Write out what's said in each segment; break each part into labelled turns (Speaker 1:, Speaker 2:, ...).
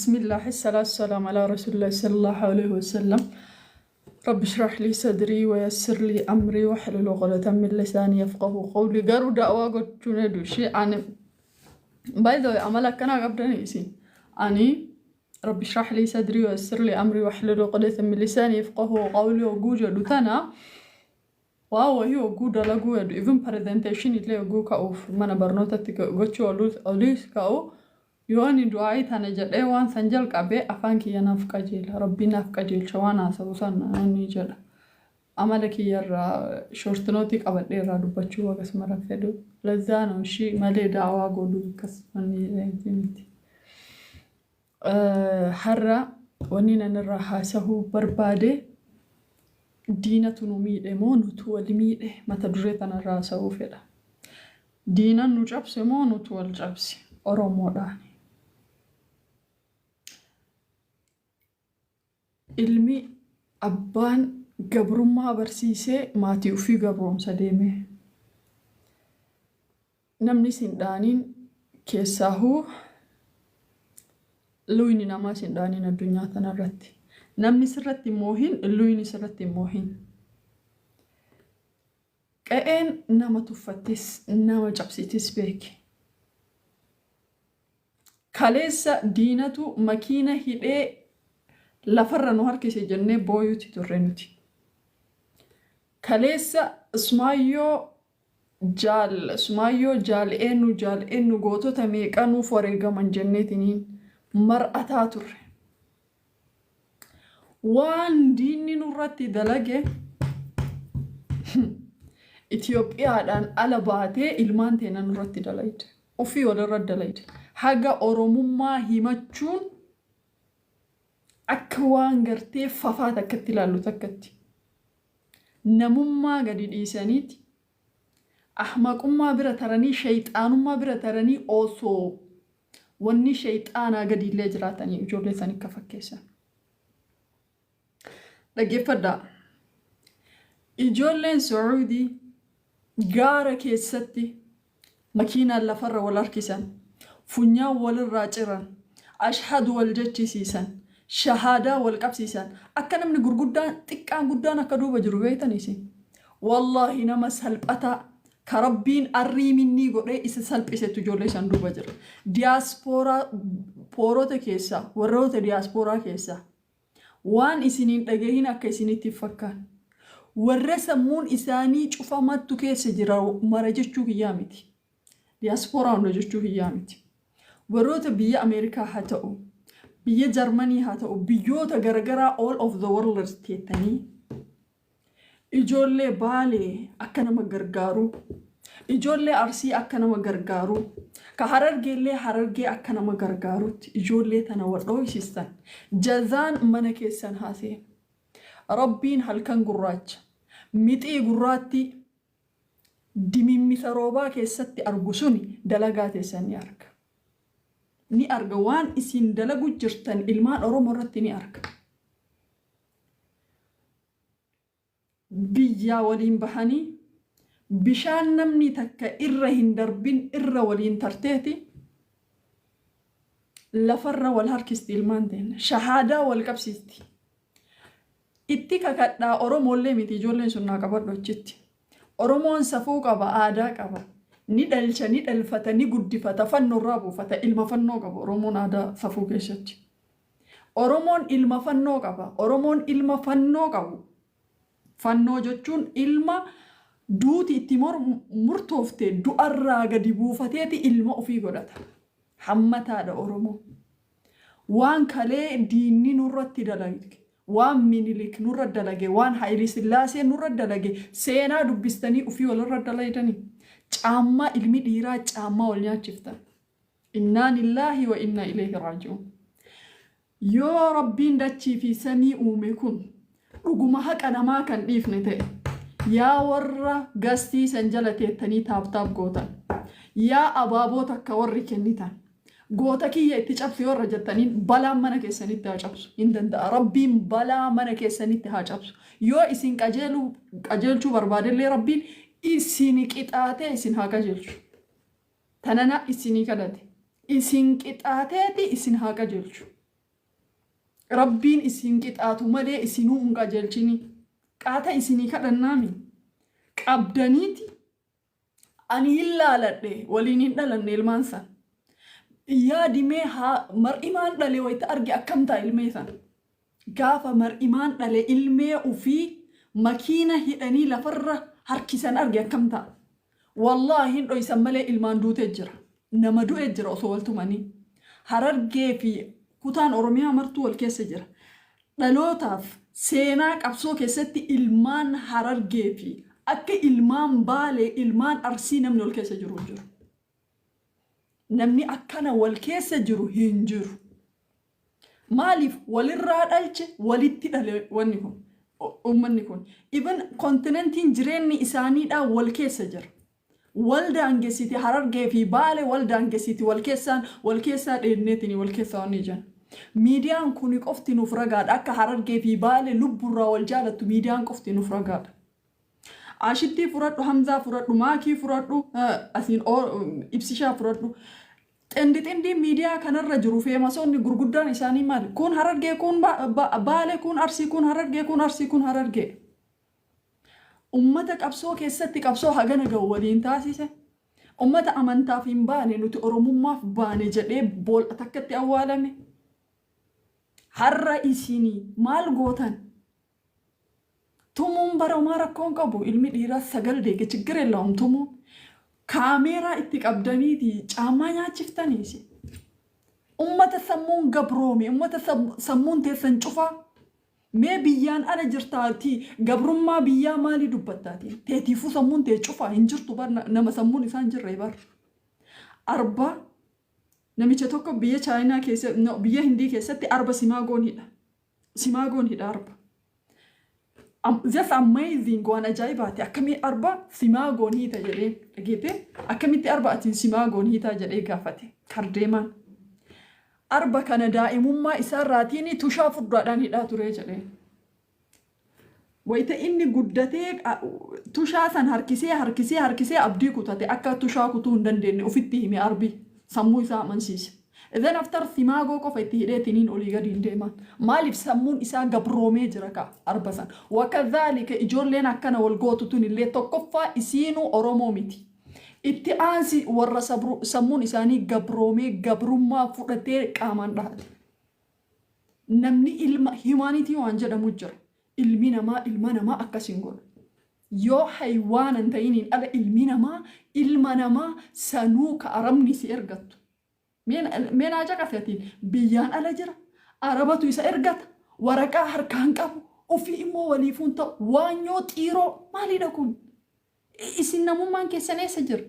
Speaker 1: بسم الله الصلاة والسلام على رسول الله صلى الله عليه وسلم. رب اشرح لي صدري ويسر لي أمري واحلل عقدة من لساني يفقه قولي. قالوا دعوة قد تنادوا شيء عن باي ذا عملك أنا قبل نيسين أني رب اشرح لي صدري ويسر لي أمري واحلل عقدة من لساني يفقه قولي وجوجا دوتنا واو هي وجودا لجوا even presentation اللي وجوك أو من برنوتة تجوتشوا أوليس كأو يواني دعائي أنا جد وان سنجل كأبي أفانك ينافق جيل ربي نافق جيل شوانا سوسان أني جد عملك يرى شورتنوتك أبدي را دبتشوا قسم رفدو لزانا وشي مالي دعوة قولو كسمني زينتي حرة ونينا نراها سهو بربادي دينة نميد مون وتول ميد ما تدريتنا راسه فدا دينا نجابس مون وتول جابس أروموداني ilmi abbaan gabrummaa barsiisee maatii ofii gabroomsa deeme namni sindhaaniin keessaahuu luyni namaa sindhaaniin addunyaa tanarratti namni sirratti moohin luyni sirratti moohin qa'een nama tuffattis nama cabsitis beeke kaleessa diinatu makiina hidhee lafarra nu harkise jennee booyuuti turre nuti kaleessa ismaayyoo jaal'eennu gootota meeqanuuf wareegaman jenneetiniin mar'ataa turre waan diinni nurratti dalage Itiyoophiyaadhaan ala baatee ilmaan teena nurratti dalayde ofii walirra dalayde haga oromummaa himachuun akka waan gartee fafaa takkatti ilaallu takkatti namummaa gadi dhiisaniiti ahmaqummaa bira taranii shayxaanummaa bira taranii osoo wanni shayxaanaa gadi illee jiraatanii ijoollee san akka fakkeessan dhaggeeffadhaa ijoolleen Sacuudii gaara keessatti makiinaan lafarra wal harkisan funyaan walirraa ciran ashhadu wal jechisiisan shahadaa wal qabsiisan akka namni gurguddaan xiqqaan guddaan akka duuba jiru beeytaniisi wallahi nama salphataa ka rabbiin arriiminnii godhee isa salphisetu ijoollee san duuba jira diyaaspooraa poorota keessaa warroota diyaaspooraa keessaa waan isiniin dhagahin akka isinitti fakkaan warra sammuun isaanii cufamattu keessa jira mara jechuu hiyyaa miti diyaaspooraa hunda jechuu hiyyaa miti warroota biyya Ameerikaa haa ta'u biyya Jarmanii haa ta'u biyyoota garagaraa all of the world teettanii ijoollee Baalee akka nama gargaaru ijoollee Arsii akka nama gargaaru ka Harargeellee Harargee akka nama gargaarutti ijoollee tana wadhooysiistan jazaan mana keessan haasee rabbiin halkan gurraacha mixii gurraatti dimimmisa roobaa keessatti argu suni dalagaa teessan ni arga waan isin dalagu jirtan ilmaan Oromoo irratti ni arga biyya waliin bahanii bishaan namni takka irra hin darbin irra waliin tarteeti lafarra wal harkisti ilmaan teena shahadaa wal qabsiisti itti kakadhaa Oromollee miti ijoolleen sunnaa qabadhu achitti Oromoon safuu qaba aadaa qaba ni dhalcha ni dhalfata ni guddifata fannoo irraa buufata ilma fannoo qaba Oromoon aadaa safuu keessatti Oromoon ilma fannoo qaba Oromoon ilma fannoo qabu fannoo jechuun ilma duuti itti murtoofte du'arraa gadi buufateeti ilma ofii godhata hammataadha Oromoo waan kalee diinni nurratti dalage waan Minilik nurra dalage waan Haayile Sillaasee nurra dalage seenaa dubbistanii ofii walirra dalaytanii caammaa ilmi dhiiraa caammaa wal nyaachiftan innaa lillaahi wa innaa ilayhi raaji'uun yoo rabbiin dachii fi samii uume kun dhuguma haqa namaa kan dhiifne ta'e yaa warra gastii san jala teettanii taaptaap gootan yaa abaaboo takka warri kennitan goota kiyya itti cabsi warra jettaniin balaan mana keessanitti haa cabsu hin danda'a rabbiin balaa mana keessanitti haa cabsu yoo isin qajeelchuu barbaadellee rabbiin isin qixaatee isin haa qajeelchu tanana isinii kadhate isin qixaateeti isin haa qajeelchu rabbiin isin qixaatu malee isinuu hin qajeelchini qaata isinii kadhannaami qabdaniiti ani ilaaladhe waliin hin dhalanne ilmaan san yaadimee mar'imaan dhale wayita arge akkamtaa ilmee san gaafa mar'imaan dhale ilmee ufii makiina hidhanii lafarra harkisan arge akkamtaa wallaahi hin dhoysan malee ilmaan duutee jira nama du'ee jira osoo waltumanii Harargee fi kutaan Oromiyaa martuu wal keessa jira dhalootaaf seenaa qabsoo keessatti ilmaan Harargee fi akka ilmaan Baalee ilmaan Arsii namni wal keessa jiru namni akkana wal keessa jiru hin jiru maaliif walirraa dhalche walitti dhale wanni kun ummanni kun even kontinentiin jireenyi isaaniidha wal keessa jira waldaangeessiti Harargee fi Baalee waldaangeessiti wal keessaa dheedneetini wal keessaa wanni jiran miidiyaan kuni qofti nuuf ragaadha akka Harargee fi Baalee lubburraa wal jaalattu miidiyaan qofti nuuf ragaadha Ashittii furadhu Hamzaa furadhu Maakii furadhu asiin ibsishaa furadhu xindi miidiyaa kanarra jiru feemasoonni gurguddaan isaanii maali kun Harargee kun Baalee kun Arsii kun Harargee kun Arsii kun Harargee ummata qabsoo keessatti qabsoo hagana ga'u waliin taasise ummata amantaaf hin baane nuti oromummaaf baane jedhee bool'a takkatti awwaalame har'a isinii maal gootan tumuun bara homaa rakkoon qabu ilmi dhiiraa 9 deege chiggir yellaa'um tumuun kaameeraa itti qabdaniiti caammaa nyaachiftaniisi ummata sammuun gabroome ummata sammuun teessan cufaa mee biyyaan ala jirtaati gabrummaa biyyaa maalii dubbattaati teetiifuu sammuun tee cufaa hin jirtu bar nama sammuun isaan jirre bar arba namicha tokko biyya chaayinaa keessa biyya hindii keessatti arba simaagoon hidha arba That's amazing waan ajaa'ibaati akkamii arba simaagoon hita jedhee dhageete akkamitti arba atiin simaagoon hita jedhee gaafate kardeemaan arba kana daa'imummaa isaarraatiin tushaa furdaadhaan hidhaa ture jedhee wayita inni guddatee tushaa san harkisee abdii kutate akka tushaa kutuu hin dandeenye ofitti hime arbi sammuu isaa amansiise Then after simaago qofa itti hidheetiniin olii gadi hin deeman maaliif sammuun isaa gabroomee jira ka arbasan wakadhaalika ijoolleen akkana wal gootu tun illee tokkoffaa isiinuu Oromoo miti itti aansi warra sammuun isaanii gabroomee gabrummaa fudhatee qaamaan dhahate namni ilma humanity waan jedhamu jira ilmi namaa akkasiin godha yoo haywaanan ta'iniin ala ilma namaa sanuu ka arabni si ergattu Meen ajaqasatiin biyyaan ala jira arabatu isa ergata waraqaa harkaan qabu ofii immoo waliifuun ta'u waanyoo xiiroo maalidha kun isin namummaan keessan eessa jira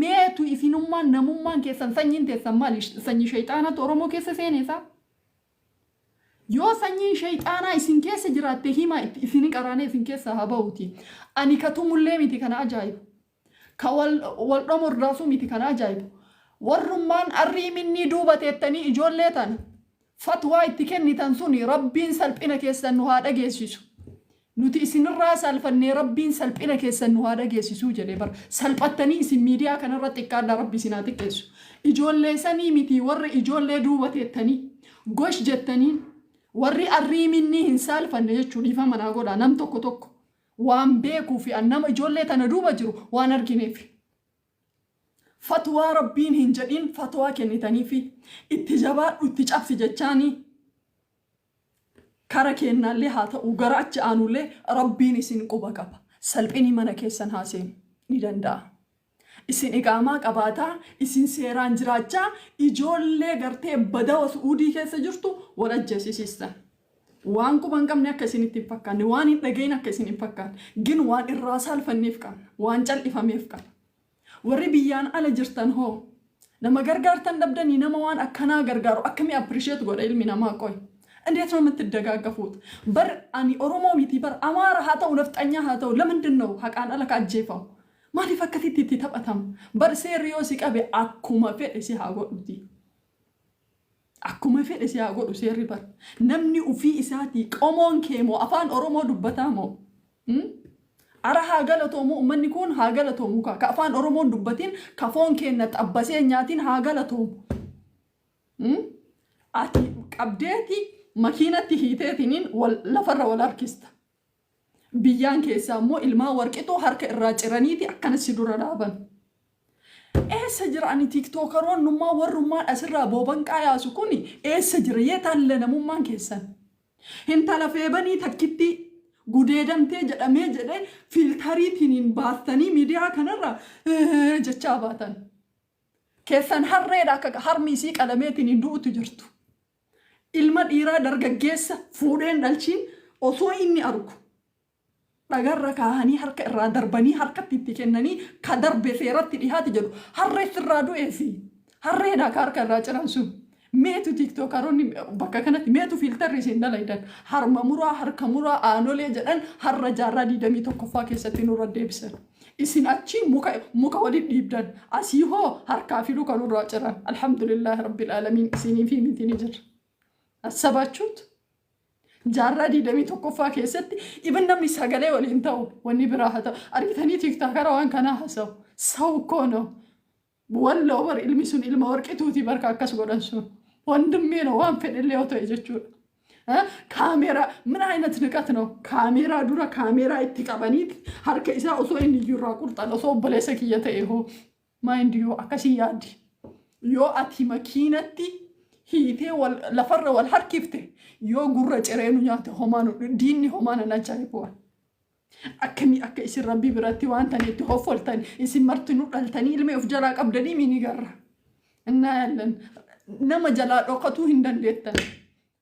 Speaker 1: meetu ifinummaan namummaan keessan sanyiin teessan maali sanyii shayxaanatu Oromoo keessa seeneesaa yoo sanyiin shayxaanaa isin keessa jiraatte himaa isin qaraanee isin keessa haa ba'uuti ani katumullee miti kana ajaa'ibu ka wal dhomordaasuu miti kana ajaa'ibu warrummaan arriiminni duubateettanii ijoollee tan fatwaa itti kennitan suni rabbiin salphina keessan nu haa dhageessisu nuti isinirraa salphannee rabbiin salphina keessan nu haa dhageessisu jedhee bar salphattanii isin miidiyaa kanarra xiqqaadha rabbi isin haa xiqqeessu ijoollee sanii miti warri ijoollee duubateettanii gosh jettanii warri arriiminni hin salphanne jechuun ifa manaa godha nam tokko waan beekuu fi nama ijoollee tana duuba jiru waan argineef fatwaa rabbiin hin jedhin fatwaa kennitanii fi itti jabaadhu itti cabsi jechaanii kara kennaallee haa ta'u gara achi aanullee rabbiin isin quba qaba salphini mana keessan haa seenu ni danda'a isin iqaamaa qabaataa isin seeraan jiraachaa ijoollee gartee badawa Suudii keessa jirtu wal ajjeesisiistan waan quban qabne akka isin itti hin fakkaanne waan hin dhagayin akka isin hin fakkaanne gin waan irraa saalfanneef qabna waan cal'ifameef qabna warri biyyaan ala jirtan hoo nama gargaartan dhabdanii nama waan akkanaa gargaaru akkamii appreciate godha ilmi namaa qoy እንዴት ነው የምትደጋገፉት በር አኒ ኦሮሞ ሚቲ በር አማራ ሀተው ነፍጠኛ ሀተው ለምንድን ነው ሀቃን አለካ አጀፋው ማሊ ፈከቲቲ ተበታም በር ሴሪዮስ ይቀበ አኩማ ፈደሲ ሃጎዱቲ አኩማ ፈደሲ ሃጎዱ ሴሪ በር ነምኒ ኡፊ ኢሳቲ ቆሞን ኬሞ አፋን ኦሮሞ ዱበታሞ ara haagalatomu ummanni kun haagalatomu ka afaan oromoon dubbatiin kafoon keenya xabbasee nyaatiin haagalatomu ati qabdeeti makiinatti hiiteetiniin lafarra wal harkista. Biyyaan keessaa immoo ilmaa warqixoo harka irraa ciraniiti akkana si dura dhaaban. Eessa jira ani tiiktookaroonnummaa warrummaan asirraa boobanqaa yaasu kuni eessa jira yeetaalle namummaan keessan. Hintala feebanii takkitti gudeedamtee jedhamee jedhee fiiltariitiin baastanii miidiyaa kanarra jechaa baatan. Keessan harreedha akka harmi isii qalameetiin du'utu jirtu. Ilma dhiiraa dargaggeessa fuudheen dhalchiin osoo inni argu. Dhagarra kaahanii harka irraa darbanii harkatti itti kennanii ka darbe seeratti dhihaati jedhu. Harree sirraa du'eefi. Harreedha ka harka irraa ciran sun. Meetu tiiktookaroonni bakka kanatti meetu fiiltarri isin dalaydan. Harma muraa, harka muraa, aanolee jedhan harra jaarraa 21ffaa keessatti nurra deebisan. Isin achi muka waliin dhiibdan. Asii hoo harkaa fi luka nurraa ciran. Alhamdulillahi rabbil aalamiin isinii fi miti ni jira. Assabachuutu. Jaarraa 21ffaa keessatti ibn namni sagalee waliin ta'u wanni biraa haa ta'u. Argitanii tiiktookara waan kanaa haasa'u. Sawu koonoo. Walloo bar ilmi sun ilma warqituuti barka akkas godhan sun. Wandimmeena waan fedhillee yoo ta'e jechuudha. Kaameeraa min ayinat niqat ነው kaameeraa dura kaameeraa itti qabaniiti harka isaa osoo inni jirraa qurxan osoo obboleessa kiyya ta'e hoo maayindi yoo akkasii yaaddi. Yoo ati makiinatti hiitee lafarra wal harkifte yoo gurra cireenu nyaate homaanu diinni homaana najaa'ibuwan. Akkamii akka isin rabbii biratti waan taniitti hoffoltan isin martinuu dhaltanii ilmee of jalaa qabdanii mini garra. Innaa yaallan nama jalaa dhokatuu hin dandeettan.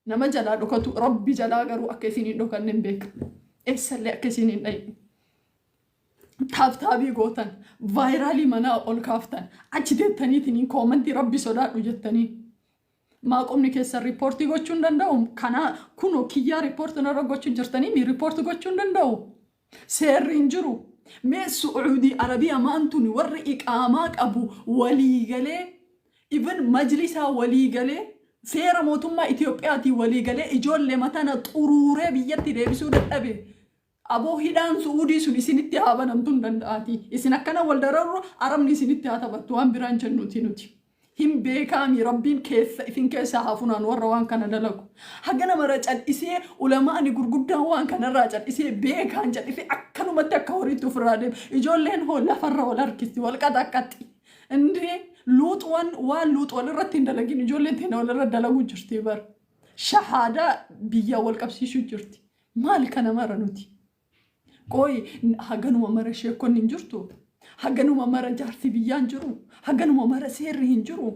Speaker 1: Nama jalaa dhokatu rabbi jalaa garuu akka isin hin dhokanne hin beeka. Eessallee akka isin hin dhayin. Taaftaabii gootan vaayiraalii manaa ol kaaftan achi deettaniitiin koomantii rabbi sodaadhu jettanii. Maaqomni keessan riippoortii gochuu hin danda'u. Kanaa kunoo kiyyaa riippoortii narra gochuu jirtanii mi riippoortii gochuu hin danda'u. Seerri hin jiru. Mee Su'uudii Arabiyaa maantuni warri iqaamaa qabu waliigalee even majlisaa waliigalee seera mootummaa Itiyoophiyaatii waliigalee ijoollee matana xuruuree biyyatti deebisuu dadhabe. Aboo hidhaan Su'uudii sun isinitti haa banamtuu hin danda'aati. Isin akkana wal dararru Arabni isinitti haa taphattu waan biraan jennuuti nuti. Him beekami rabbiin keessa isin keessa hafunaan warra waan kana dalagu. Hagana mara cal'isee ulamaani gurguddaan waan kanarraa cal'isee beekaan cal'isee akkanumatti akka horiitti ofirraa deemu. Ijoolleen hoo lafarra wal harkisti wal qaxaqqaxi. Indee luuxu waan luuxu walirratti hin dalagin ijoolleen teena walirra dalaguu jirti bar. Shahaadaa biyya wal qabsiisuu jirti. Maal kana mara nuti? Qooyi haganuma mara sheekonni hin jirtu. Haganuma mara jaarsi biyyaan jiru. Haganuma mara seerri hin jiru.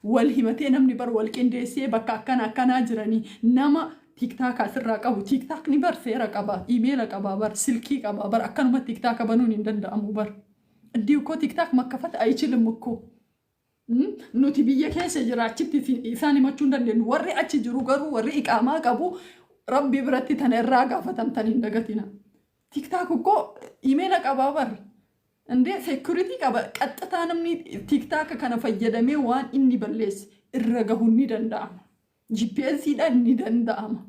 Speaker 1: Wal himatee namni bar wal qindeessee bakka akkanaa jiranii nama tiiktaaka asirraa qabu. Tiiktaakni bar seera qaba, iimeela qaba, bar silkii qaba, bar akkanuma tiiktaaka banuun hin danda'amu bar. Iddii koo tiiktaak makkafata ayichilimu koo. Nuti biyya keessa jira achitti isaan himachuu hin dandeenyu. Warri achi jiru garuu warri iqaamaa qabu rabbi biratti tana irraa gaafatamtanii hin dagatina. Tiiktaak koo iimeela qaba bar. Indee security qaba qaxxataa namni tiiktaaka kana fayyadamee waan inni balleesse irra gahuun ni danda'ama. GPSdhaan ni danda'ama.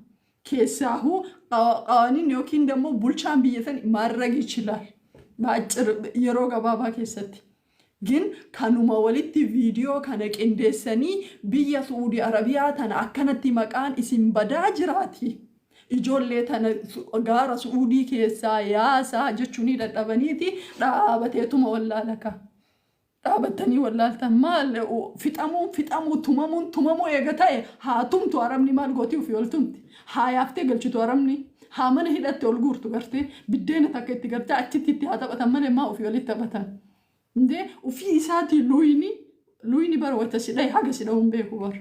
Speaker 1: Keessaahuu qaaniin yookiin immoo bulchaan biyya san maarragi chilaal. Baacir yeroo gabaabaa keessatti. Gin kanuma walitti viidiyoo kana qindeessanii biyya Su'uudii Arabiyaa tana akkanatti maqaan isin badaa jiraati. Ijoollee tana gaara Su'uudii keessaa yaasaa jechuun dadhabaniiti dhaabateetuma wallaalaka. Dhaabattanii wallaaltan maal fixamuu tumamuu eega ta'e haa tumtu Arabni maal gootii ofii ol tumti. Haa yaaftee galchitu Arabni. Haa mana hidhatte ol guurtu gartee biddeena takka itti gartee achitti itti haa taphatan malee maa ofii walitti taphatan. Indee ofii isaatii luyni bara wata sidhee haga sidha'uu hin beeku bara.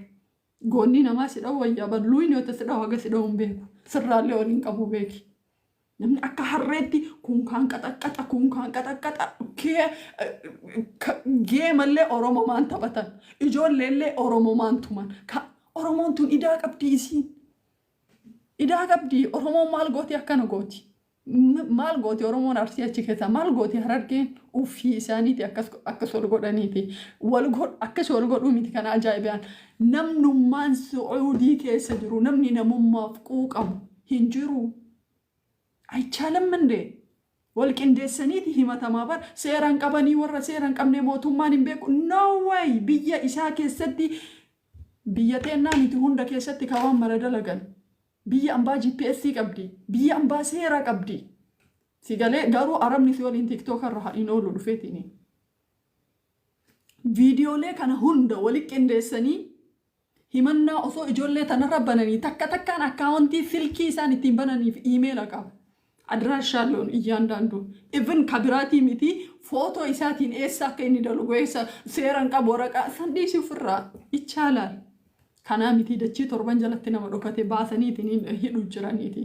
Speaker 1: Goonni namaa sidha'uu wayyaa bara luyni wata sidha'uu haga sidha'uu hin beeku. Sirraallee waliin qabu beeki. Namni akka harreetti kun kaan qaxaqqaxa geemallee Oromoo maan taphatan. Ijoolleellee Oromoo maan tuman. Oromoon tun idaa qabdi isiin. Idaa qabdi Oromoon maal gooti akkana gooti. Maal gooti Oromoon Arsii achi keessa maal gooti Harargeen ufii isaaniiti akkas wal godhaniiti. Akkas wal godhuu miti kana ajaa'ibaan. Namnummaan Su'uudii keessa jiru namni namummaaf quuqamu hin jiru. Aychaalam mandee wal qindeessaniiti himatamaa bar seeraan qabanii warra seeraan qabnee mootummaan hin beeku. No way biyya isaa keessatti biyyateenna miti hunda keessatti kawaan mara dalagan biyya ambaa GPS qabdi biyya ambaa seera qabdi sigalee garuu arabni si waliin TikTok irra hin oolu dhufeetini viidiyoolee kana hunda walitti qindeessanii himannaa osoo ijoollee tanarra bananii takka takkaan akkaawuntii silkii isaan ittiin bananiif iimeela qaba adraashaaloon iyyaandaandu even kabiraatii miti footoo isaatiin eessa akka inni dalugu eessa seeran qabu waraqaa san dhiisii ofirraa ichaalaal kanaa miti dachii torban jalatti nama dhokate baasaniitiin hidhu jiraniiti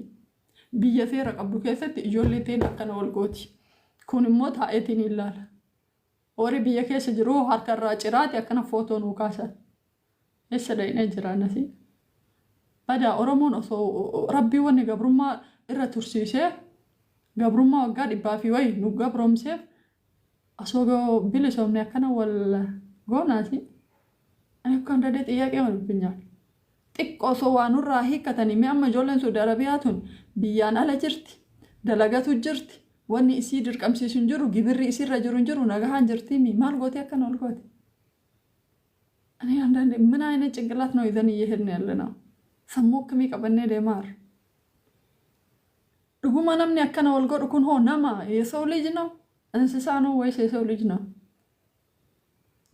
Speaker 1: biyya seera qabdu keessatti ijoollee teen akkana wal gooti kun immoo taa'eetiin ilaala warri biyya keessa jiru harkarraa ciraati akkana footoo nuu kaasan eessa dhaqnee jiraannasi badaa oromoon osoo rabbii wanni gabrummaa irra tursiisee gabrummaa waggaa 100 wayi nu gabroomseef asoo bilisoomne akkana wal goonaasi ani kan dadee xiyyaaqee walbinyaan xiqqoo osoo waan irraa hiikkatanii mee amma ijoolleen Saudi Arabiyaa tun biyyaan ala jirti dalagatu jirti wanni isii dirqamsiisu hin jiru gibirri isiirra jiru hin jiru nagahaan jirti maal gootee akkana wal goote ani አንዳንዴ ምን አይነት ጭንቅላት ነው ይዘን እየሄድን ያለነው ሰሞክ ከሚቀበኔ ደማር ድጉማ ነምን ያከና ወልጎድ ኩን ሆ ነማ የሰው ልጅ ነው እንስሳ ነው ወይስ የሰው ልጅ ነው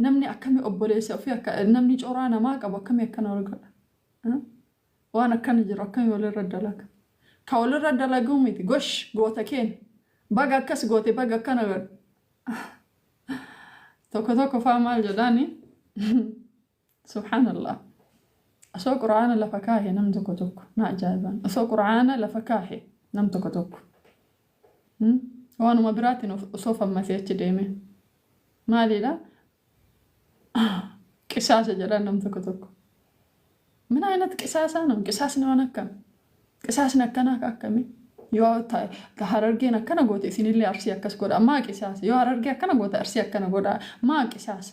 Speaker 1: ነምን ያከሚ ኦቦሌ ሰፊ ያከ ነምን ጮራ ነማ ቀበ ከሚ ያከና ወልጎድ ዋና ከን ጅሮ ከሚ ወለ ረዳላክ ካወለ ረዳላጉ ሚት ጎሽ ጎተኬን ባጋከስ ጎቴ ባጋከና ቶኮ ፋማል ጀዳኒ سبحان الله أسوق قرآن لفكاهي نمتك توك نعجابا أسوق قرآن لفكاهي نمتك توك وأنا مبراتي صوفا ما سيتش ديمي مالي لا قصاصة جلال نمتك توك من أين قصاصة نم قصاصنا ونكم قصاصنا كنا كأكمي يو تهرجينا كنا قوتي سنين اللي أرسي أكس قودا ما قصاص يو هرجي كنا قوتا أرسي كنا قودا ما قصاص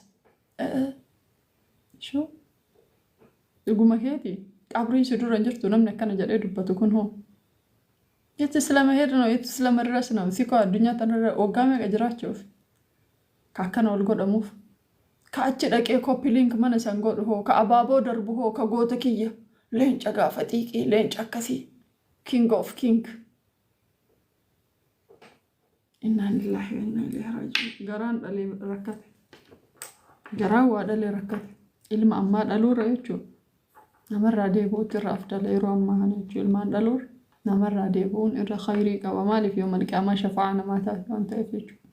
Speaker 1: شو يقول ما هيدي عبرين شدور رنجرتو نمنا كنا جريد بتكون هو يتسلم هيرنا يتسلم الرأسنا وثيقة الدنيا تنرى وقامي أجرات شوف كأكنا والقود أموف كأتشد أكي كوبي لينك منا سنقود هو كأبابو دربو هو كقوتا كيا لينج أقافتيكي لينج أكسي كينج أوف كينج إنا لله وإنا إليه راجعون قران اللي ركض جراوا اللي ركض ilma ammaa dhaluurra jechuun namarraa deebi'uutu irra afdala yeroo ammaa kana jechuun ilmaan dhaluur namarraa deebi'uun irra khayrii qaba maaliif yoo malqaamaa shafaa namaa taate waan ta'eef jechuudha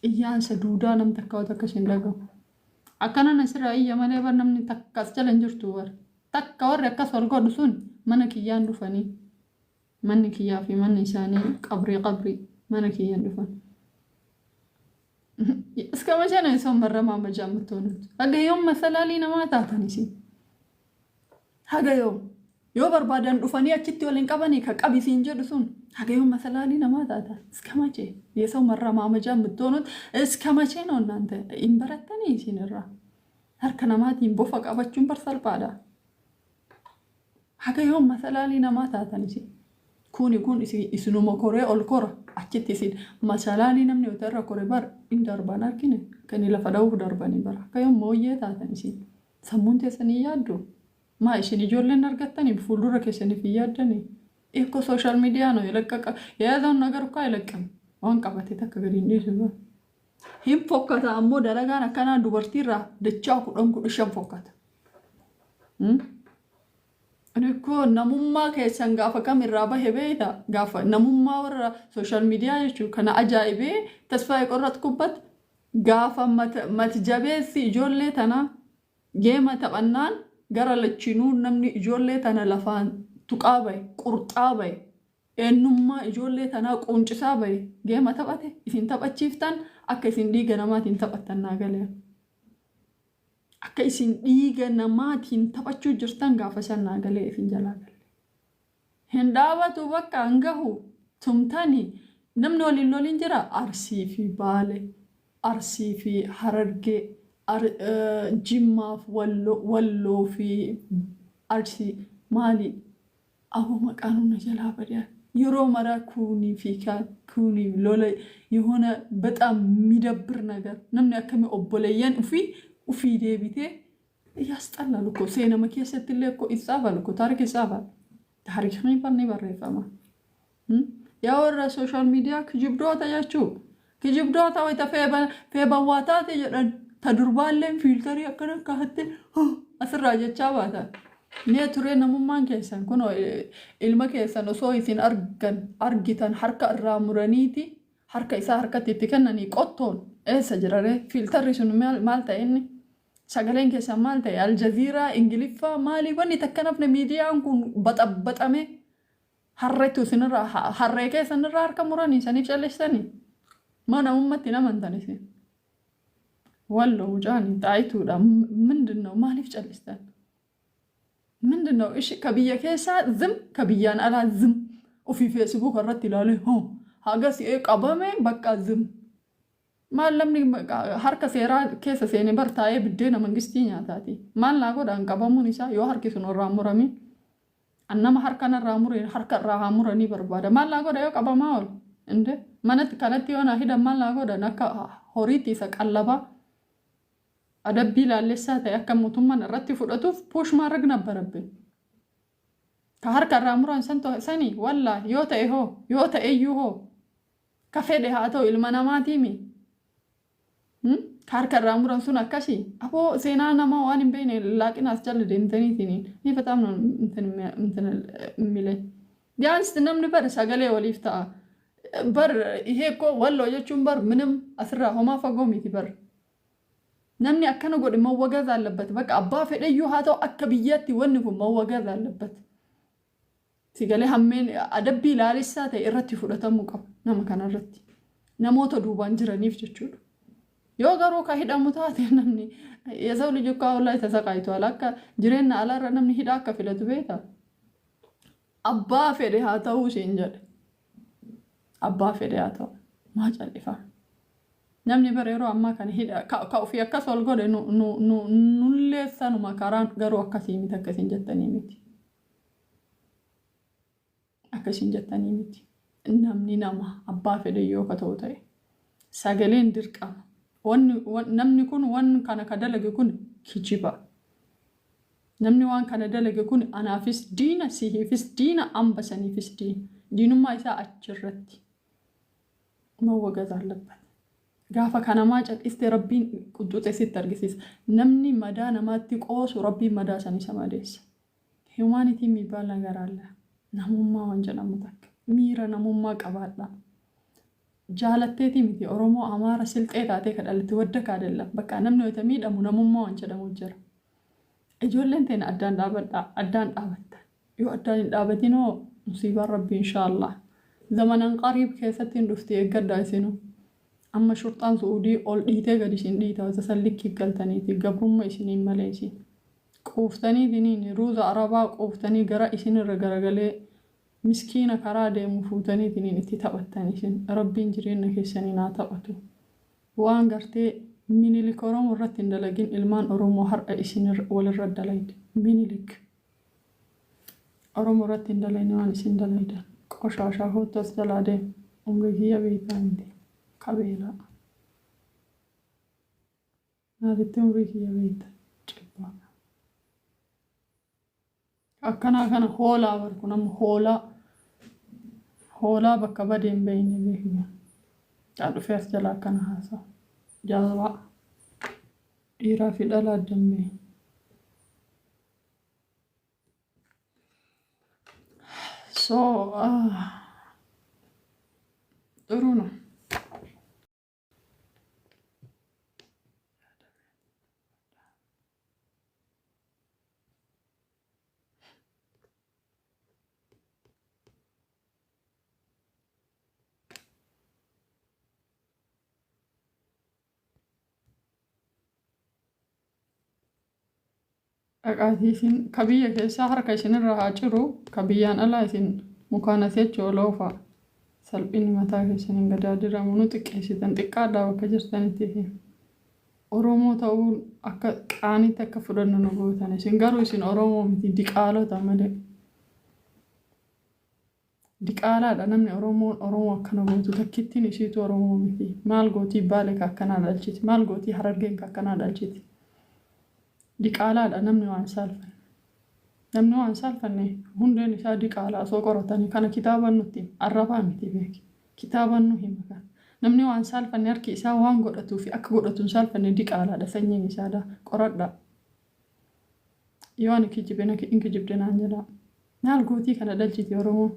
Speaker 1: iyyaansa duudaa nam takka wata akkasiin dhagahu akkana nasirraa iyya malee bar namni takkas jala hin jirtu bar takka warri akkas wal godhu sun mana kiyyaan dhufanii manni kiyyaa fi manni isaanii qabrii mana kiyyaan dhufan እስከ መቼ ነው የሰው መረማመጃ የምትሆኑት? ሀገየውም መሰላሊና ማታ ተንሲ ሀገየው yoo barbaadan dhufanii achitti waliin qabanii ka qabisiin jedhu sun hagayoon masalaalii namaa taata iska mache የሰው መረማመጃ የምትሆኑት እስከ መቼ ነው እናንተ ኢምበረተኒ ሲነራ harka namaatiin bofa qabachuun barsalpaadha hagayoon masalaalii namaa taatanis kuni kun isinuma koree ol kora achitti isin masalaalii namni utarra kore bar indarban arkine kan lafa dawuf darbani bar hagayoon mooyyee taatanis sammuun teessanii yaaddu ما إيش نجولن نرجعتني بفلورة كيسني في يدني إيه كو سوشيال ميديا نو يلقى يا ذا النجار كاي لكم وان كبتي تكبرين دي سبب هم فوكتا أمو درجانا كنا دوبرتيرا دتشاو كلهم كلشام فوكتا أنا كو نموما كيسان غافا كاميرا رابا هبيتا غافا نموما ورا سوشيال ميديا يشو كنا أجايبه تسفاي قرات كوبت غافا مت جابيسي جولة تنا جيمة تبنان gara lachinuu namni ijoollee tana lafaan tuqaa baye qurxaa baye eenyummaa ijoollee tanaa quuncisaa baye geema taphate isin taphachiiftan akka isin dhiiga namaatiin taphattan naagalee akka isin dhiiga namaatiin taphachuu jirtan gaafa san naagalee isin jalaa galee hin dhaabatu bakka hangahu tumtani namni waliin loliin jira arsii fi baale arsii fi harargee جماف ولو في أرسي مالي أهو مكانو نجلا بديا يرو مرا كوني في كوني لولا يهونا بتأم مدبر نجار نمني أكمل أبوليان وفي دي بيته Yaasxalla luko seenama keessatti illee ko isaaba luko taarikii isaaba taarikni barnee barreeffama. Yaa warra social media kijibdoota jechuu kijibdoota wayita feebawwaa taate jedhan ta durbaalleen fiiltarii akkana kaa'atte asirraa jechaa baata. Nee turee namummaan keessan kun ilma keessan osoo isin argitan harka irraa muraniiti harka isaa harkatti itti kennanii qottoon eessa jirare fiiltarri sun maal ta'e inni sagaleen keessan maal ta'e aljaziiraa ingiliffaa maalii wanni takka nafne miidiyaan kun baxabaxame harreetu isinirraa harree keessanirraa harka muranii saniif calleessanii mana ummatti namantanis walloo jaanii taayituudha ምንድነው maaliif callistan ምንድነው እሺ ከብየ ከሳ ዝም ከብያን አላ ዝም ኦፊ ፌስቡክ አረት ይላል ሀገስ ቀበመ በቃ ዝም ማለምኒ harka seeraa keessa seene bartaa'ee biddeena mangistii nyaataati maal naa godhan qabamuun isaa yoo harki sun irraa murame annama harka narraa muree harka irraa muranii barbaada maal naa godha yoo qabamaa ol inde manatti kanatti yoo naa hidhan maal naa godhan akka horiitti isa qallaba adabbii laalessaa ta'e akka mootummaan irratti fudhatuuf push maarag nabbarabbe ka harka irraa muran sani walla yoo ta'e iyyuu hoo ka fedhe haa ta'u ilma namaatiimi harka irraa muran sun akkasii aboo seenaa namaa waan hin beekne laaqinaas jala deemtaniitiin ni fataamna mile biyaansi namni bar sagalee waliif ta'a bar ihee koo walloo jechuun bar minim asirraa homaa fagoo miti bar namni akkana godhe mawwagaaz allabbat bakka abbaa fedheyyuu haa ta'u akka biyyaatti wanni kun mawwagaaz allabbat sigalee hammeen adabbii laalessaa ta'e irratti fudhatamuu qaba nama kanarratti namoota duubaan jiraniif jechuudha. Yoo garuu ka hidhamu taate namni የሰው ልጅ እኮ አሁን ላይ ተሰቃይቷል አካ ጅሬና አላረ namni hidhaa akka filatu beeta abbaa fedhe haa ta'uu isheen jedhe abbaa fedhe haa ta'u maa callifa namni bara yeroo ammaa kana hidha ka ofii akkas ol godhe nulleessanuma karaan garuu akkasii miti akkasiin jettanii miti akkasiin jettanii miti namni nama abbaa fedhe yoo ka ta'u ta'e sagaleen dirqama namni kun waan kana ka dalage kun kijiba namni waan kana dalage kun anaafis diina sihiifis diina ambasaniifis diinummaa isaa achirratti mawwagaaz allabbat gaafa kanamaa cal'iste rabbiin quxuxe sitti argisiisa namni madaa namaatti qoosu rabbiin madaa sanii samadeessa humanity የሚባል ነገር አለ namummaa waan jedhamu takka miira namummaa qabaadha jaalatteeti miti oromoo amaara silxee taatee kadhalatti wadda kaadella bakka namni wayita miidhamu namummaa waan jedhamu jira ijoolleen teena addaan dhaabatta yoo addaan hin dhaabatinoo musiibaan rabbi inshaallah zamanan qariib keessatti hin dhufte eeggaddaa isinu amma shurxaan suudii ol dhiitee gadi isin dhiita wasa sallikki galtaniiti gabrumma isiniin malee isin quuftanii diniin ruuza arabaa quuftanii gara isinirra garagalee miskiina karaa deemu fuutanii diniin itti taphattan isin rabbiin jireenya keessanii naa taphatu waan gartee minilik oromoo irratti hin dalagin ilmaan oromoo har'a isin walirra dalayde minilik oromoo irratti hin dalayne waan isin dalaydan qoshaashaa hoottas jalaa deemu umrii kiyya beekaa miti qabeelaa naatitti umrii kiyya beekta cibbaa akkanaa kana hoolaa barku nama hoolaa bakka badeen beeyne beekna yaa dhufee as jalaa akkana haasa'a jaalala dhiiraa fi dhalaa addammee so ጥሩ ነው Dhaqaatiin kabiyya keessaa harka isinirra haa ciru kabiyyaan alaa isin mukaana sechoo loofa salphini mataa keessaniin gadaadiramu nu xiqqeessitan xiqqaadhaa bakka jirtanitti oromoo ta'uun akka qaanitti akka fudhannu nu gootan isin garuu isin oromoo miti diqaalota malee diqaalaadha namni oromoo akkana gootu takkittiin isiitu oromoo miti maal gootii baale ka akkanaa dhalchiti maal gootii harargeen ka akkanaa dhalchiti diqaalaa dha namni waan saalfan. Namni waan saalfanne hundeen isaa diqaalaa osoo qoratanii kana kitaaban nutti arrabaa miti beeki. Kitaaban nu hima kan. Namni waan saalfanne harki isaa waan godhatuu fi akka godhatuun saalfanne diqaalaadha sanyiin isaadha qoradha. Yoo ani kijibde naan jedha. Maal gootii kana dhalchiti Oromoo.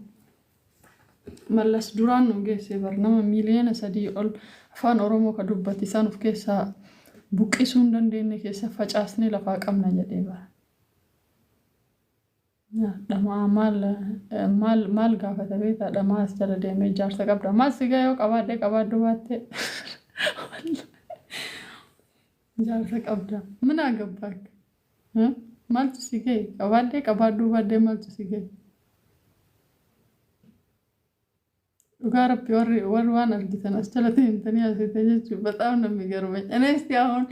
Speaker 1: Mallas duraan nu geesse bar nama miiliyoona 3 ol afaan Oromoo ka dubbatti isaan of keessaa buqqisuu hin dandeenye keessa facaasnee lafaa qabna jedhee bara. Dhamaa maal gaafata beektaa dhamaa as jala deemee ijaarsa qabda. Maal si ga'ee yoo qabaaddu baattee ijaarsa qabda. Mina gabbaak maaltu si ga'e qabaaddu baaddee maaltu si ga'e. Dhugaa rabbi warri waan argitan as jalatti himtanii asite jechuun bataam namni garbañ. Anis yaa'uun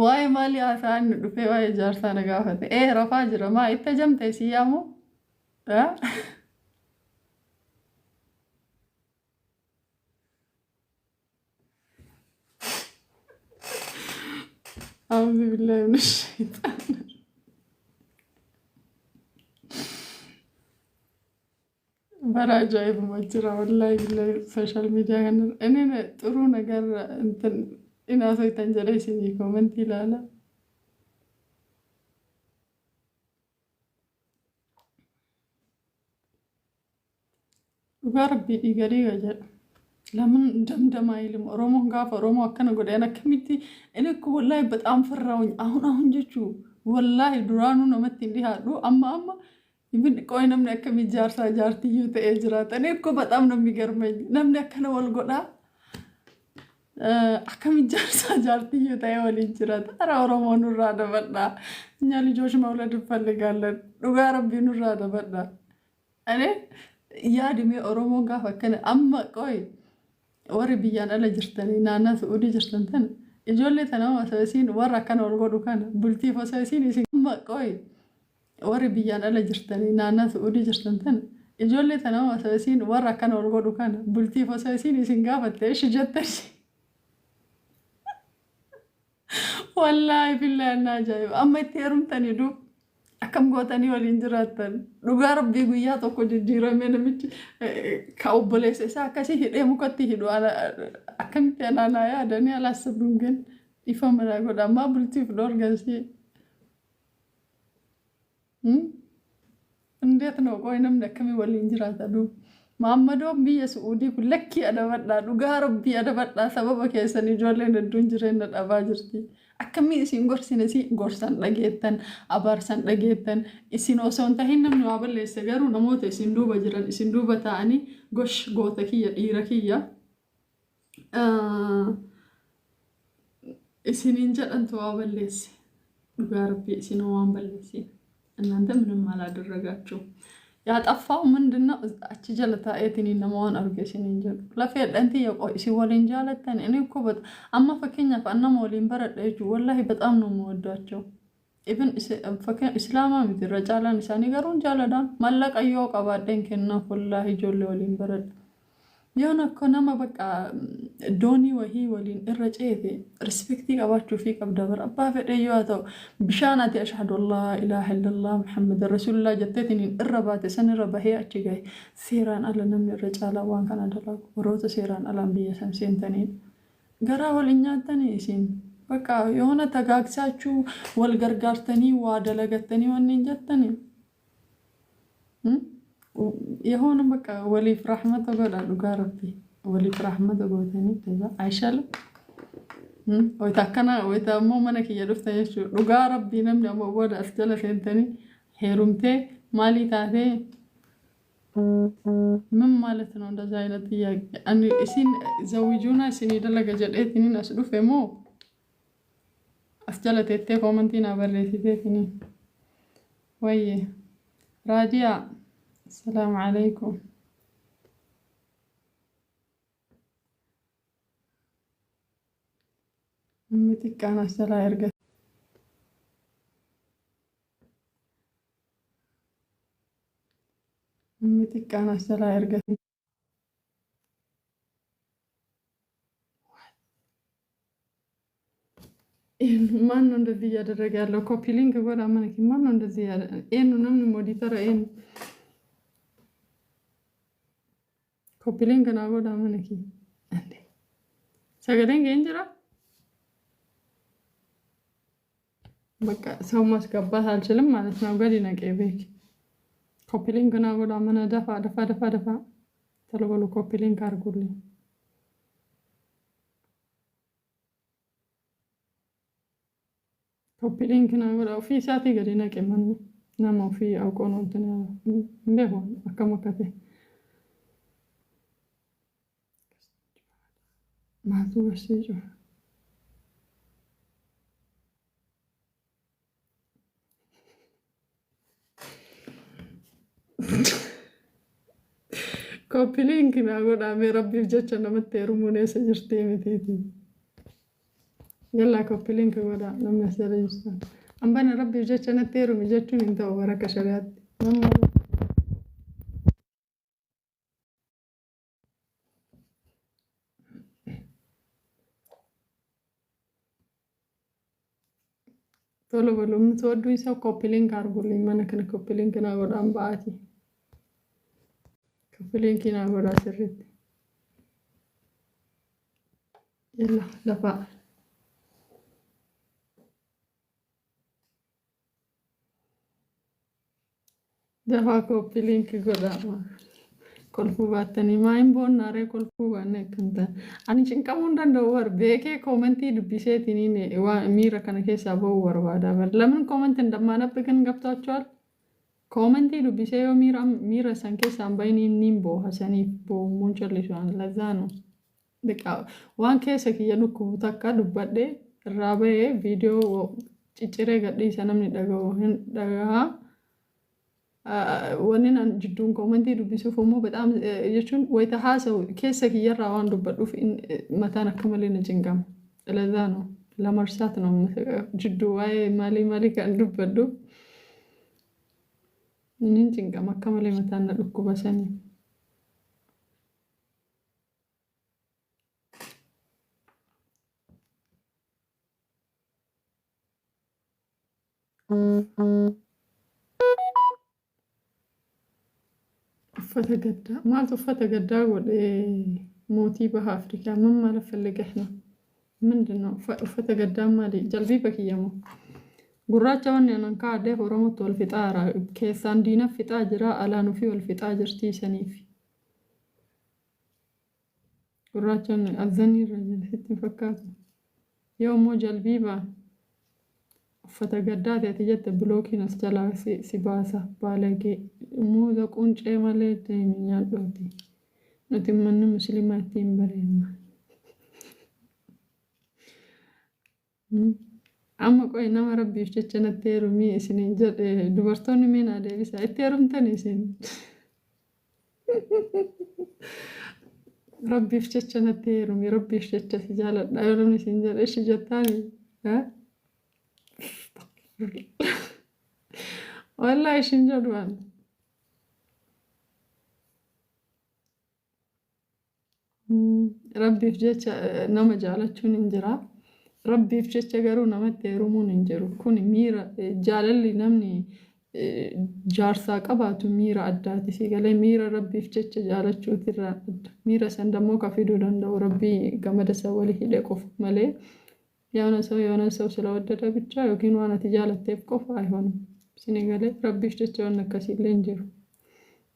Speaker 1: waa'ee maalii haasa'an dhufee waa'ee ijaarsaa na gaafate. Rafaa jira maa itti jamte si yaamu? أعوذ بالله من الشيطان. برا جايب مجرى والله بالله السوشيال ميديا أنا ترونا قال أنت إنا سويت تنجليسني كومنتي لا وقاربي إيجاري وجل لمن دمدم أيلم رومو قاف رومو أكنا قد أنا كميتي أنا والله بتأم فرّاوني أهون جتشو والله درانو نمتين لها رو أما يمكن كوي نمنا كمي جارسا جارتي يوتا إجرات أنا بتأم نمي قرمي نمنا كنا والقنا أكمي جارسا جارتي يوتا يولي إجرات أرى رومو نرادا بدنا نيالي جوش مولد فالي قالت وقاربي نرادا بدنا أنا yaadime Oromoo gaafa akkana amma qoy warri biyyaan ala jirtanii naannaa Suudii jirtan tan ijoollee tana osoo warra akkana ol godhu kana bultiif osoo isin amma qoy warri biyyaan ala jirtanii naannaa Suudii jirtan tan ijoollee tana osoo warra akkana ol godhu kana bultiif osoo isin gaafatte ishi jettani wallaahi billahi naa ajaa'iba amma itti heerumtanii duub akkam gootanii waliin jiraattan dhugaa rabbii guyyaa tokko jijjiiramee namichi ka obboleessa isaa akkasii hidhee mukatti hidhu akkamitti anaanaa yaadanii alaasabduun gan ifa manaa godha ammaa bultiif dhoorgansii እንዴት ነው ቆይ namni akkamii waliin jiraata duub Maammadoon biyya Suudii kun lakkii adabadhaa dhugaa rabbii adabadhaa sababa keessan ijoolleen hedduun jireenya dhabaa jirti. Akkamii isin gorsine si gorsan dhageettan abaarsan dhageettan isin osoo hin tahin namni waa balleesse garuu namoota isin duuba jiran isin duuba ta'anii gosh goota kiyya dhiira kiyya isiniin jedhantu waa balleesse dhugaa rabbii isin waan balleessin እናንተ ምንም አላደረጋችሁ ያጠፋው ምንድነው እቺ ጀለታ ኤቲኒ ነማውን አርገሽን እንጂ ለፈድ አንተ የቆይ ሲወልን ጃለተን እኔ እኮ አማ ፈከኛ ፈአና ሞሊን በረደቹ ወላሂ በጣም ነው የምወዳቸው ኢቭን ፈከ እስላማ ምድረጃላን ሳኒ ጋሩን ጃለዳን ማለቀየው ቀባደን ከና ወላሂ ጆለ ወሊን በረድ የሆነ ኮናማ በቃ ዶኒ ወሂ ወሊን እረጨቴ ሪስፔክቲ ቀባችሁ ፊ ቀብደበር አባ ፈደየዋተው ቢሻናቲ አሽሃዱ ላ ኢላሃ ኢላላህ ሙሐመድ ረሱሉላህ ጀተቲኒ እረባተ ሰንረባሄ አጭጋይ ሴራን አለንም ረጫላ ዋን ካና ደላ ወሮተ ሴራን አላም ቢየሰም ሴንተኒ ገራ ወልኛተኒ ሲን በቃ የሆነ ተጋግሳችሁ ወልገርጋርተኒ ዋደለገተኒ ወንኝ ጀተኒ የሆነ በቃ ወሊፍ ረህመት ወዳሉ ጋርቢ ወሊፍ ረህመት ወጎተኒ ተዛ አይሻል ወይ ታከና ወይ ታሞ ማነክ ይደፍተሽ ዱጋ ረቢ ነም ደሞ ወደ አስጀለ ሰንተኒ ሄሩምቴ ማሊታቴ ምን ማለት ነው እንደዛ አይነት ጥያቄ አን እሲን ዘውጁና እሲን ይደለገ ጀደትኒ አስዱፈሞ አስጀለ ተቴ ኮመንቲና በለሲቴኒ ወይ ራዲያ السلام عليكم أمتك أنا سلا يرجع أمتك أنا سلا يرجع ማን ነው እንደዚህ እያደረገ ያለው? ኮፒ ሊንክ ጎዳ ማነኪ ማን ነው እንደዚህ ያለ? ኤኑ ነምን ሞዲተር ኤን ኮፒ ሊንክ ና ጎዳ ማነኪ እንዴ ሰገደን ገንጀራ በቃ ሰው ማስገባት አልችልም ማለት ነው። ገዲ ነቀይ ቤክ ኮፒ ሊንክ ና ጎዳ ማነ ደፋ ደፋ ደፋ ደፋ ተለበሉ ኮፒ ሊንክ አርጉልኝ። ኮፒ ሊንክ ና ጎዳ ኦፊ ሳቲ ገዲ ነቀይ ማን ናማ ኦፊ አውቆ ነው እንትን እንደሆነ አከመከተ ማቱ ወሲጆ ኮፒ ሊንክ ና ጎዳ ረቢፍ ጀቸ ነመቴ ሩሙኔ ሰጅርቴ ሚቲቲ يلا كوبي لينك ولا لما سرجستان أمبنا ربي جت أنا تيرو مجتون أنت وراك شريات ماما تولو بلو متودو يساو كوبي لينك أرجولي ما نكن كوبي لينك أنا ولا أم بعتي كوبي لينك أنا ولا سرت يلا لفا دفع كوبي لينك قدامه كلفو باتني ما ينبون ناري كلفو بانه كنت أنا شنكمون دندور بيكي كومنتي دبيسيتني نه ميرا كنا كيس أبو وروادا بل لمن كومنت دما أنا بكن قبض أشوال كومنتي دبيسيو ميرا سانكي سامبايني نيمبو حسني بو منشل لشان لزانو دكا وان كيس كي ينوكو تكا دبادة رابع فيديو تيجري قدي سنامني دعوه ونن جدون كومنتي دبيسو فمو بدأم يجون ويتحاسو كيسك يرى وان دبادو في متانا كمالين جنگام لذانو لمرساتنا جدو واي مالي كان دبادو نين جنگام كمالي متانا لكو بساني فتقدا ما فتقدا موتي بها أفريقيا مما لفلق إحنا من دنا فتقدا مالي جلبي بكيامو قرات جواني أنا قاعدة ورمت والفطارة كيسان دينا فطاجرة على نفي والفطاجر تي سنيفي قرات جواني أذني الرجل ستي فكاتو يومو جلبي با فتقدا تيجت بلوكي نسجلا سباسة بالغي موذا كونش مالت من يالوتي نتمنى مسلمات برينا أما كوي نما ربي يفتشنا تيرو مي سنين جد دبرتوني مين هذا بس تيرو تاني سن ربي يفتشنا تيرو مي ربي يفتش سجالة دايروني سنجر إيش جتاني ها والله إيش نجدوان ربي يفتش نما جالتشون إنجرا ربي يفتش جارو نما تيرومون إنجرو كوني ميرا جاللي نمني جارسا قباتو ميرا أداتي سيقالي ميرا ربي يفتش جالتشو ترى ميرا سندمو كفيدو دندو ربي قمد سوالي هيدي قف مالي يونا سو سلودة بيتشا يوكين وانا تجالة تيف قف آيهون سيقالي ربي يفتش جوانا كسي لينجرو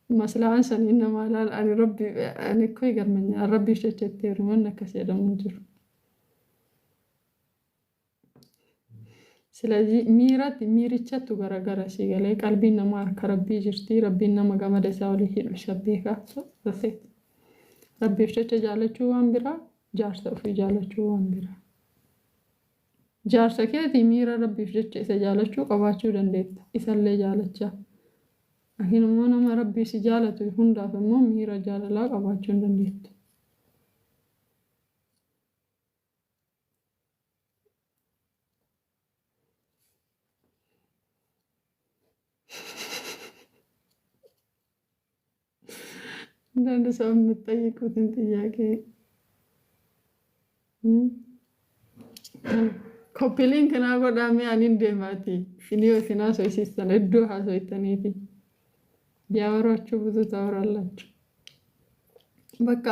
Speaker 1: مثلا إنسان إنما لا أنا ربي أنا كوي قرمني ربي شتتير منك كسيدا منجر سلازي ميري تشتو غرا سيغالي قلبي نما كربي جرتي ربي نما غمد ساولي هيل شبيكا بسيط ربي شتت جالچو وانبرا جارسا في جالچو وانبرا جارسا كيتي ميرا ربي شتت جالچو قباچو دنديت اسلي جالچا أكين ما ربي سجالته هندا فما ميرا جالا لا قباچون دنديت دند سو متطيقوتن ጥያቄ Koppiliin kanaa godhamee ani hin deemaati. Isinii isinaa soisiistan iddoo haasoittaniiti. Diyaawaraachuu ብዙ ታወራላችሁ። በቃ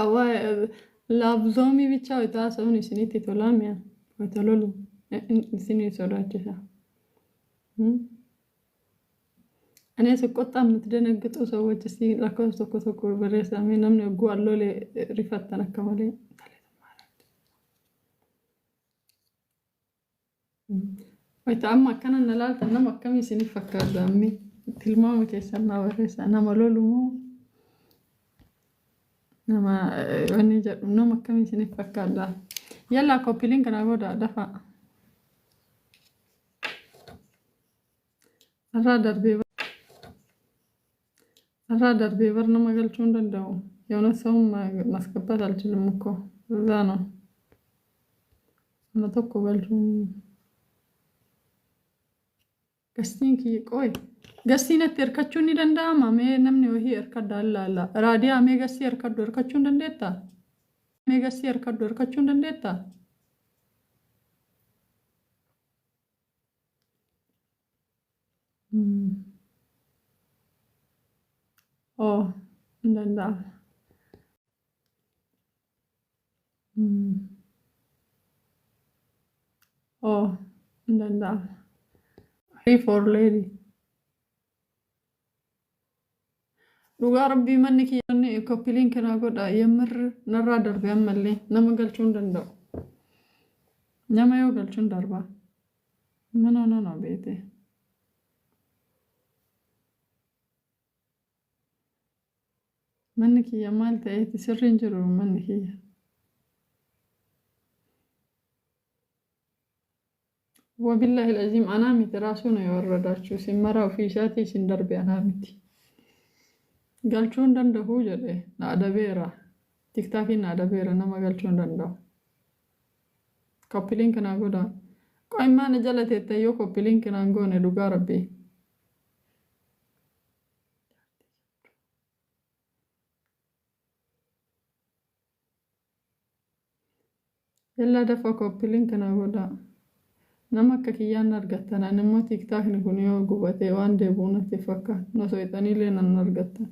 Speaker 1: ላብዞሚ ብቻ የታሰውን እስኒት ቶላሚያ ወተሎሉ እስኒ ሶዳችሳ እኔ ስቆጣ የምትደነግጡ ሰዎች እስቲ ለኮስ ተኮ በረሳሜ ነምን ጓሎ ሪፈተነ ከመለ ويتعمى كان نلالت انما كم يسني فكر دامي تلمام كيسنا ورسا انا ملولو نما وني انما كم يسني فكر دا يلا كوبي لينك انا غدا دفع الرادر بيبر نما قلتون دندو يونا سوم مسكبات الجلمكو زانو انا توكو قلتون Gastiinki qoy gastiinatti hirkachuun ni danda'ama mee namni wahii hirkadda allaala raadiyaa mee gastii hirkaddu hirkachuun dandeetta mee gastii hirkaddu hirkachuun dandeetta oh danda'ama oh danda'ama for lady dhugaa rabbii manni kiyyanni koppiliin kanaa godha yemmir narraa darbe ammallee nama galchuun danda'u nama yoo galchuun darba no beete manni kiyya maal ta'eeti sirriin jiru manni kiyya وبالله العظيم أنا متراسون يورداتشو سمرا وفي شاتي سندربي أنا متي قالشون دنده هو جده نادا بيرا تيك تاكي نادا بيرا نما قالشون دنده كوبي لينك ناقودا قوي ما نجلت التيو كوبي لينك ناقون دوغا ربي يلا دفا كوبي لينك ناقودا nama akka kiyyaan argattan immoo tiktaakni kun yoo gubatee waan deebi'u natti fakkaata nosoo ixaniilee nan argattan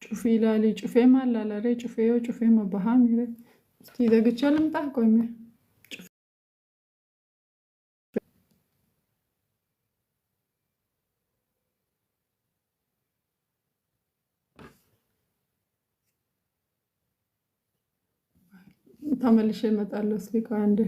Speaker 1: cufii ilaalii cufee maal laalaree cufee yoo cufee ma bahaa miire itti dagicha lamxaa qoyme ተመልሼ እመጣለሁ እስኪ ቆይ አንዴ